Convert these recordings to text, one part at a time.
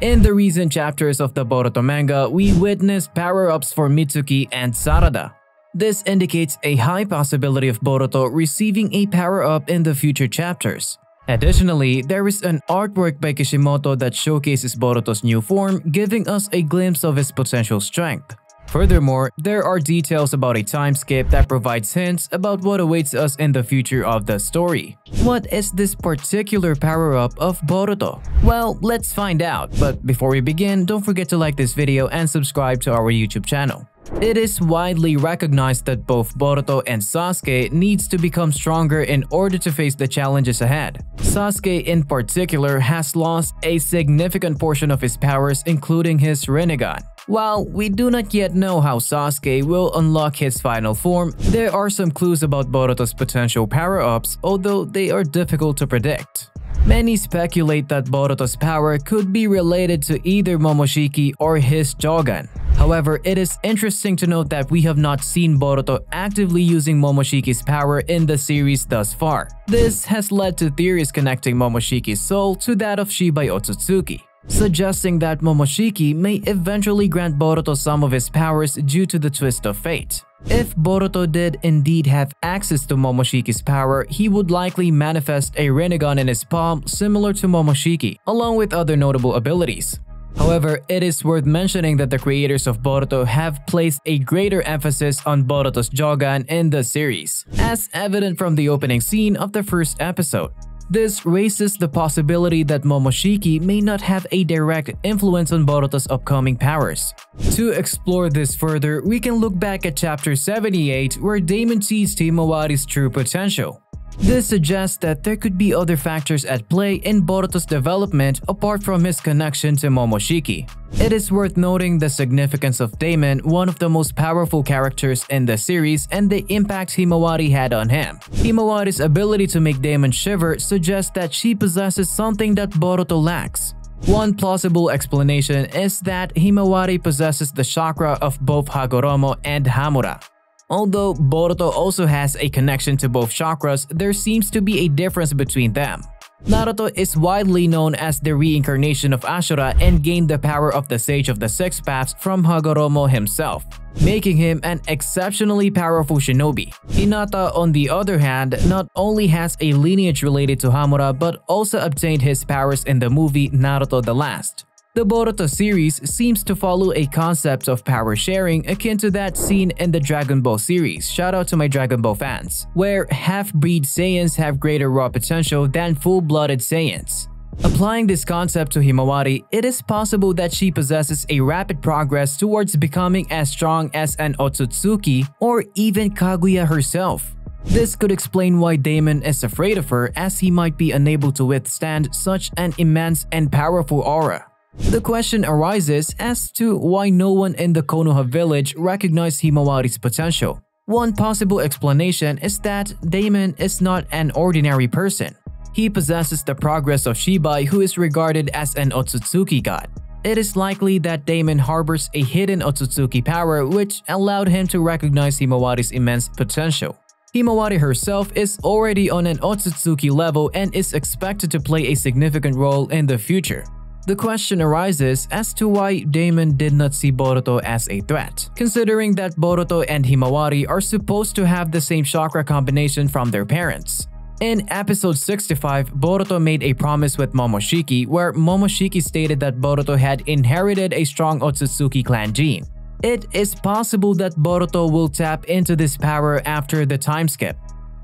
In the recent chapters of the Boruto manga, we witnessed power-ups for Mitsuki and Sarada. This indicates a high possibility of Boruto receiving a power-up in the future chapters. Additionally, there is an artwork by Kishimoto that showcases Boruto's new form, giving us a glimpse of his potential strength. Furthermore, there are details about a time skip that provides hints about what awaits us in the future of the story. What is this particular power-up of Boruto? Well, let's find out, but before we begin, don't forget to like this video and subscribe to our YouTube channel. It is widely recognized that both Boruto and Sasuke needs to become stronger in order to face the challenges ahead. Sasuke in particular has lost a significant portion of his powers, including his Rinnegan. While we do not yet know how Sasuke will unlock his final form, there are some clues about Boruto's potential power-ups, although they are difficult to predict. Many speculate that Boruto's power could be related to either Momoshiki or his Jogan. However, it is interesting to note that we have not seen Boruto actively using Momoshiki's power in the series thus far. This has led to theories connecting Momoshiki's soul to that of Shibai Otsutsuki, suggesting that Momoshiki may eventually grant Boruto some of his powers due to the twist of fate. If Boruto did indeed have access to Momoshiki's power, he would likely manifest a Rinnegan in his palm similar to Momoshiki, along with other notable abilities. However, it is worth mentioning that the creators of Boruto have placed a greater emphasis on Boruto's Jogan in the series, as evident from the opening scene of the first episode. This raises the possibility that Momoshiki may not have a direct influence on Boruto's upcoming powers. To explore this further, we can look back at chapter 78 where Damon teased Himawari's true potential. This suggests that there could be other factors at play in Boruto's development apart from his connection to Momoshiki. It is worth noting the significance of Damon, one of the most powerful characters in the series, and the impact Himawari had on him. Himawari's ability to make Damon shiver suggests that she possesses something that Boruto lacks. One plausible explanation is that Himawari possesses the chakra of both Hagoromo and Hamura. Although Boruto also has a connection to both chakras, there seems to be a difference between them. Naruto is widely known as the reincarnation of Ashura and gained the power of the Sage of the Six Paths from Hagoromo himself, making him an exceptionally powerful shinobi. Hinata, on the other hand, not only has a lineage related to Hamura but also obtained his powers in the movie Naruto the Last. The Boruto series seems to follow a concept of power sharing akin to that seen in the Dragon Ball series, shout out to my Dragon Ball fans, where half-breed Saiyans have greater raw potential than full-blooded Saiyans. Applying this concept to Himawari, it is possible that she possesses a rapid progress towards becoming as strong as an Otsutsuki or even Kaguya herself. This could explain why Damon is afraid of her, as he might be unable to withstand such an immense and powerful aura. The question arises as to why no one in the Konoha village recognized Himawari's potential. One possible explanation is that Damon is not an ordinary person. He possesses the progress of Shibai, who is regarded as an Otsutsuki god. It is likely that Damon harbors a hidden Otsutsuki power which allowed him to recognize Himawari's immense potential. Himawari herself is already on an Otsutsuki level and is expected to play a significant role in the future. The question arises as to why Damon did not see Boruto as a threat, considering that Boruto and Himawari are supposed to have the same chakra combination from their parents. In episode 65, Boruto made a promise with Momoshiki where Momoshiki stated that Boruto had inherited a strong Otsutsuki clan gene. It is possible that Boruto will tap into this power after the time skip.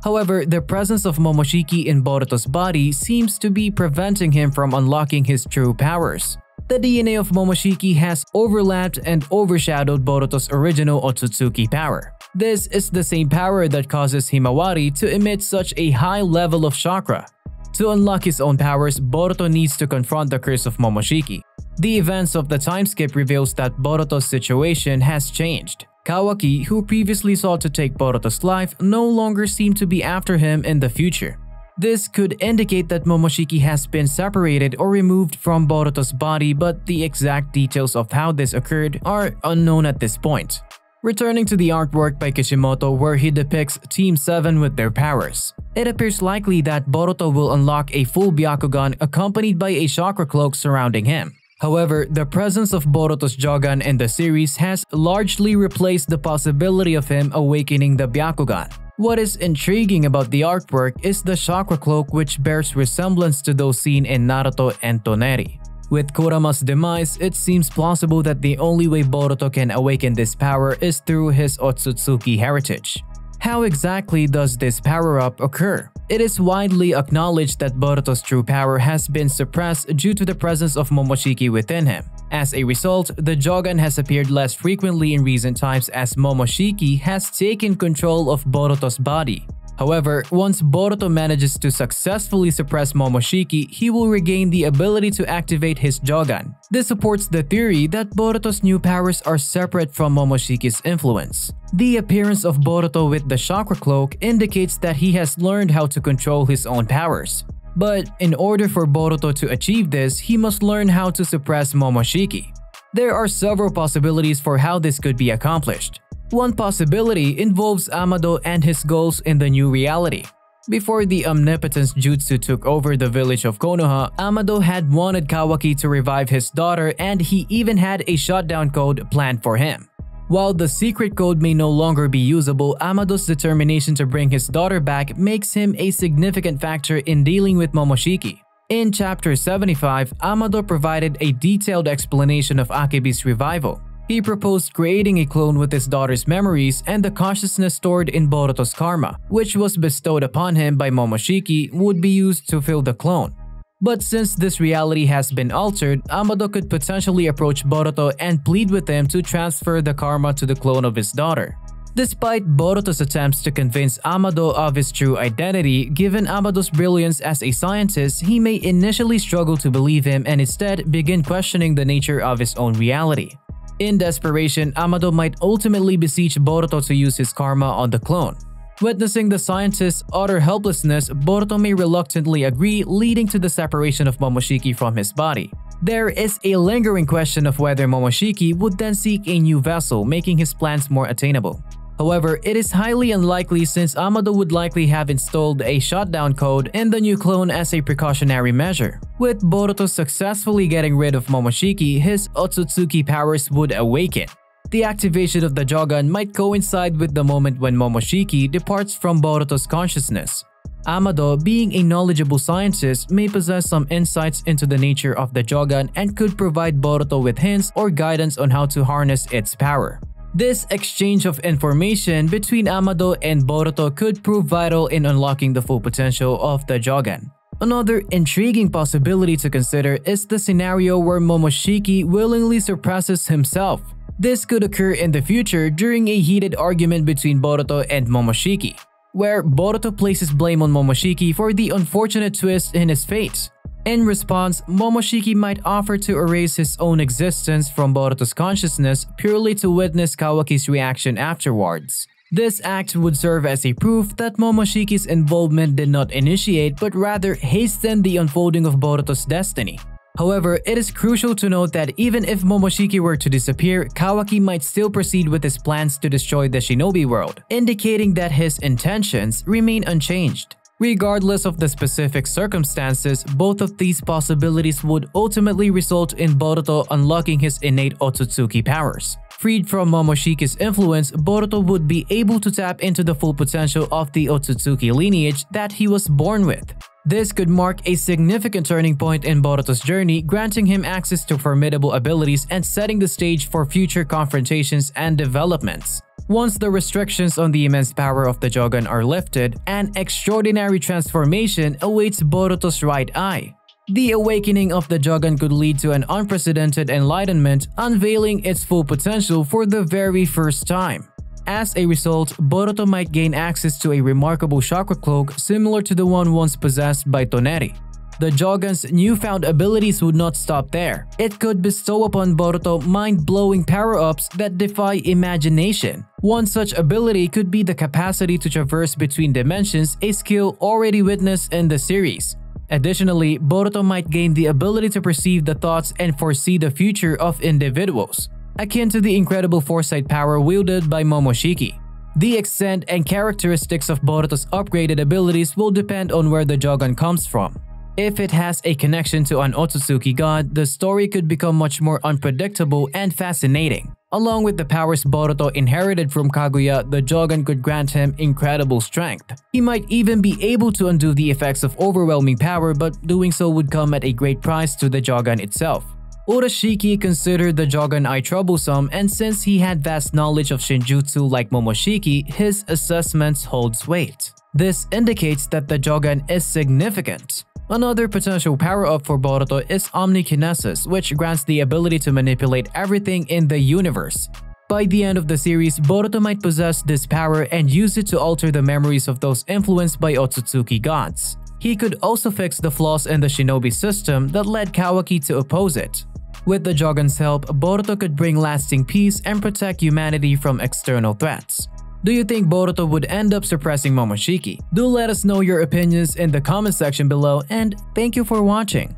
However, the presence of Momoshiki in Boruto's body seems to be preventing him from unlocking his true powers. The DNA of Momoshiki has overlapped and overshadowed Boruto's original Otsutsuki power. This is the same power that causes Himawari to emit such a high level of chakra. To unlock his own powers, Boruto needs to confront the curse of Momoshiki. The events of the time skip reveals that Boruto's situation has changed. Kawaki, who previously sought to take Boruto's life, no longer seem to be after him in the future. This could indicate that Momoshiki has been separated or removed from Boruto's body, but the exact details of how this occurred are unknown at this point. Returning to the artwork by Kishimoto where he depicts Team 7 with their powers, it appears likely that Boruto will unlock a full Byakugan accompanied by a chakra cloak surrounding him. However, the presence of Boruto's Jogan in the series has largely replaced the possibility of him awakening the Byakugan. What is intriguing about the artwork is the chakra cloak, which bears resemblance to those seen in Naruto and Toneri. With Kurama's demise, it seems plausible that the only way Boruto can awaken this power is through his Otsutsuki heritage. How exactly does this power-up occur? It is widely acknowledged that Boruto's true power has been suppressed due to the presence of Momoshiki within him. As a result, the Jogan has appeared less frequently in recent times as Momoshiki has taken control of Boruto's body. However, once Boruto manages to successfully suppress Momoshiki, he will regain the ability to activate his Jogan. This supports the theory that Boruto's new powers are separate from Momoshiki's influence. The appearance of Boruto with the chakra cloak indicates that he has learned how to control his own powers. But in order for Boruto to achieve this, he must learn how to suppress Momoshiki. There are several possibilities for how this could be accomplished. One possibility involves Amado and his goals in the new reality. Before the omnipotence jutsu took over the village of Konoha, Amado had wanted Kawaki to revive his daughter, and he even had a shutdown code planned for him. While the secret code may no longer be usable, Amado's determination to bring his daughter back makes him a significant factor in dealing with Momoshiki. In Chapter 75, Amado provided a detailed explanation of Akebi's revival. He proposed creating a clone with his daughter's memories and the consciousness stored in Boruto's karma, which was bestowed upon him by Momoshiki, would be used to fill the clone. But since this reality has been altered, Amado could potentially approach Boruto and plead with him to transfer the karma to the clone of his daughter. Despite Boruto's attempts to convince Amado of his true identity, given Amado's brilliance as a scientist, he may initially struggle to believe him and instead begin questioning the nature of his own reality. In desperation, Amado might ultimately beseech Boruto to use his karma on the clone. Witnessing the scientist's utter helplessness, Boruto may reluctantly agree, leading to the separation of Momoshiki from his body. There is a lingering question of whether Momoshiki would then seek a new vessel, making his plans more attainable. However, it is highly unlikely since Amado would likely have installed a shutdown code in the new clone as a precautionary measure. With Boruto successfully getting rid of Momoshiki, his Otsutsuki powers would awaken. The activation of the Jogan might coincide with the moment when Momoshiki departs from Boruto's consciousness. Amado, being a knowledgeable scientist, may possess some insights into the nature of the Jogan and could provide Boruto with hints or guidance on how to harness its power. This exchange of information between Amado and Boruto could prove vital in unlocking the full potential of the Jogan. Another intriguing possibility to consider is the scenario where Momoshiki willingly suppresses himself. This could occur in the future during a heated argument between Boruto and Momoshiki, where Boruto places blame on Momoshiki for the unfortunate twist in his fate. In response, Momoshiki might offer to erase his own existence from Boruto's consciousness purely to witness Kawaki's reaction afterwards. This act would serve as a proof that Momoshiki's involvement did not initiate but rather hasten the unfolding of Boruto's destiny. However, it is crucial to note that even if Momoshiki were to disappear, Kawaki might still proceed with his plans to destroy the shinobi world, indicating that his intentions remain unchanged. Regardless of the specific circumstances, both of these possibilities would ultimately result in Boruto unlocking his innate Otsutsuki powers. Freed from Momoshiki's influence, Boruto would be able to tap into the full potential of the Otsutsuki lineage that he was born with. This could mark a significant turning point in Boruto's journey, granting him access to formidable abilities and setting the stage for future confrontations and developments. Once the restrictions on the immense power of the Jogan are lifted, an extraordinary transformation awaits Boruto's right eye. The awakening of the Jogan could lead to an unprecedented enlightenment, unveiling its full potential for the very first time. As a result, Boruto might gain access to a remarkable chakra cloak similar to the one once possessed by Toneri. The Jogan's newfound abilities would not stop there. It could bestow upon Boruto mind-blowing power-ups that defy imagination. One such ability could be the capacity to traverse between dimensions, a skill already witnessed in the series. Additionally, Boruto might gain the ability to perceive the thoughts and foresee the future of individuals, akin to the incredible foresight power wielded by Momoshiki. The extent and characteristics of Boruto's upgraded abilities will depend on where the Jogan comes from. If it has a connection to an Otsutsuki god, the story could become much more unpredictable and fascinating. Along with the powers Boruto inherited from Kaguya, the Jogan could grant him incredible strength. He might even be able to undo the effects of overwhelming power, but doing so would come at a great price to the Jogan itself. Urashiki considered the Jogan troublesome, and since he had vast knowledge of Shinjutsu like Momoshiki, his assessments holds weight. This indicates that the Jogan is significant. Another potential power-up for Boruto is Omnikinesis, which grants the ability to manipulate everything in the universe. By the end of the series, Boruto might possess this power and use it to alter the memories of those influenced by Otsutsuki gods. He could also fix the flaws in the shinobi system that led Kawaki to oppose it. With the Jogan's help, Boruto could bring lasting peace and protect humanity from external threats. Do you think Boruto would end up suppressing Momoshiki? Do let us know your opinions in the comment section below, and thank you for watching.